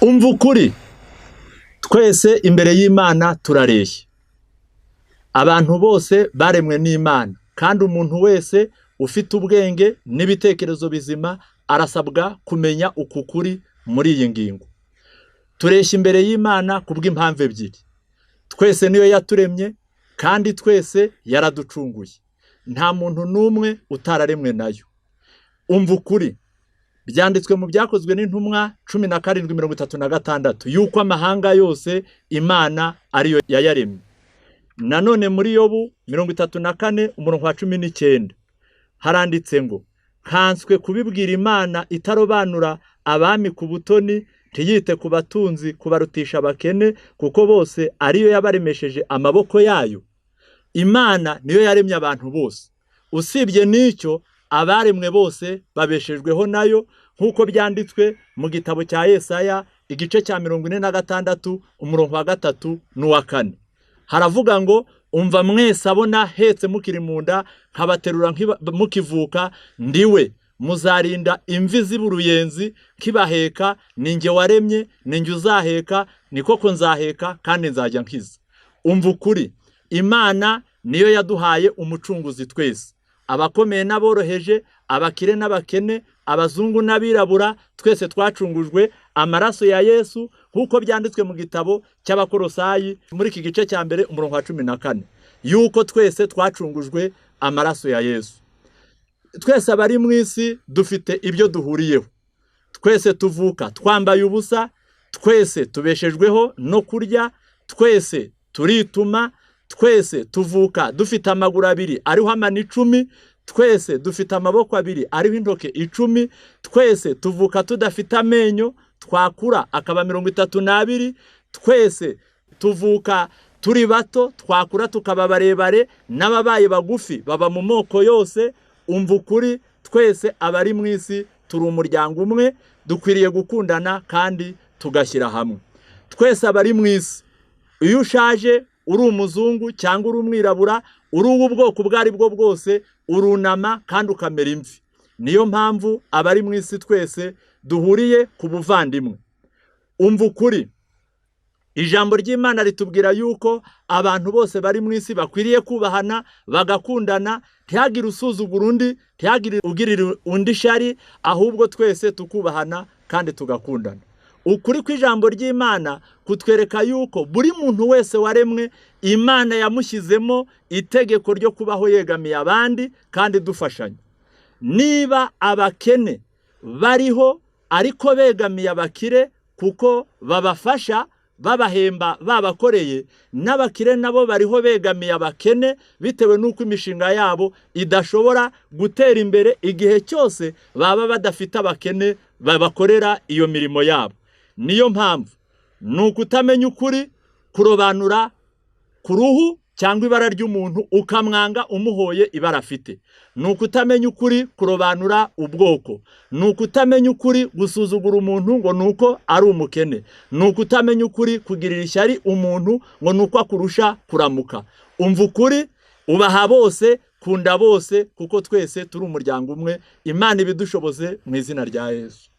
umva ukuri, twese imbere y'Imana turareshya. Abantu bose baremwe n'Imana, kandi umuntu wese ufite ubwenge n'ibitekerezo bizima arasabwa kumenya uku kuri muri iyi ngingo. Tureshya imbere y'Imana kubw'impamvu ebyiri. Twese niyo yaturemye, kandi twese yaraducunguye. Nta muntu n'umwe utararemwe nayo. Umva ukuri, byanditswe mu byakozwe n'intumwa 17:36 yuko amahanga yose Imana ariyo yayaremye. Nanone muri Yobu 34:19 haranditse ngo, nkanswe kubibwira Imana itarobanura abami ku butoni, ntiyite ku batunzi kubarutisha abakene, kuko bose ariyo yabaremesheje amaboko yayo. Imana niyo yaremye abantu bose. Usibye n'icyo, abaremwe bose babeshejweho nayo, nk'uko byanditswe mu gitabo cya Yesaya igice cya 46 umurongo wa 3 n'uwa 4. Haravuga ngo, umva mwese abona hetse mukiri mu nda, nkabaterura mukivuka, ndiwe muzarinda imvi z'uruyenzi kibaheka, ninjye waremye, ninjye uzaheka, ni koko nzaheka kandi nzajya nkiza. Umva ukuri, Imana niyo yaduhaye umucunguzi twese. Abakomeye n'aboroheje, abakire n'abakene, abazungu n'abirabura, twese twacungujwe amaraso ya Yesu, nk'uko byanditswe mu gitabo cy'Abakolosayi muri iki gice cya mbere umurongo wa 14, yuko twese twacungujwe amaraso ya Yesu. Twese abari mu isi dufite ibyo duhuriyeho. Twese tuvuka twambaye ubusa, twese tubeshejweho no kurya, twese turituma, twese tuvuka dufite amaguru abiri ariho amano 10, twese dufite amaboko abiri ariho intoke 10, twese tuvuka tudafite amenyo, twakura akaba 32, twese tuvuka turi bato, twakura tukaba barebare, n'ababaye bagufi baba mu moko yose. Umva ukuri, twese abari mu isi turi umuryango umwe, dukwiriye gukundana kandi tugashyira hamwe. Twese abari mu isi, iyo ushaje uri umuzungu cyangwa uri umwirabura, uri ubwoko bwari bwo bwose, urunama kandi ukamera imvi. Niyo mpamvu abari mu isi twese duhuriye ku buvandimwe. Umva ukuri, ijambo ry'Imana ritubwira yuko abantu bose bari mu isi bakwiriye kubahana, bagakundana, ntihagire usuzugura undi, ntihagire ugirira undi shari, ahubwo twese tukubahana kandi tugakundana. Ukuri kw'ijambo ry'Imana kutwereka yuko buri muntu wese waremwe, Imana yamushyizemo itegeko ryo kubaho yegamiye abandi kandi dufashanya. Niba abakene bariho ariko begamiye abakire kuko babafasha, babahemba babakoreye, n'abakire nabo bariho begamiye abakene bitewe n'uko imishinga yabo idashobora gutera imbere igihe cyose baba badafite abakene babakorera iyo mirimo yabo. Niyo mpamvu ni ukutamenya ukuri, kurobanura ku ruhu cyangwa ibara ry'umuntu ukamwanga umuhoye ibara afite. Ni ukutamenya ukuri, kurobanura ubwoko. Ni ukutamenya ukuri, gusuzugura umuntu ngo nuko ari umukene. Ni ukutamenya ukuri, kugirira ishyari umuntu ngo nuko akurusha kuramuka. Umva ukuri, ubaha bose, kunda bose, kuko twese turi umuryango umwe. Imana ibidushoboze mu izina rya Yesu.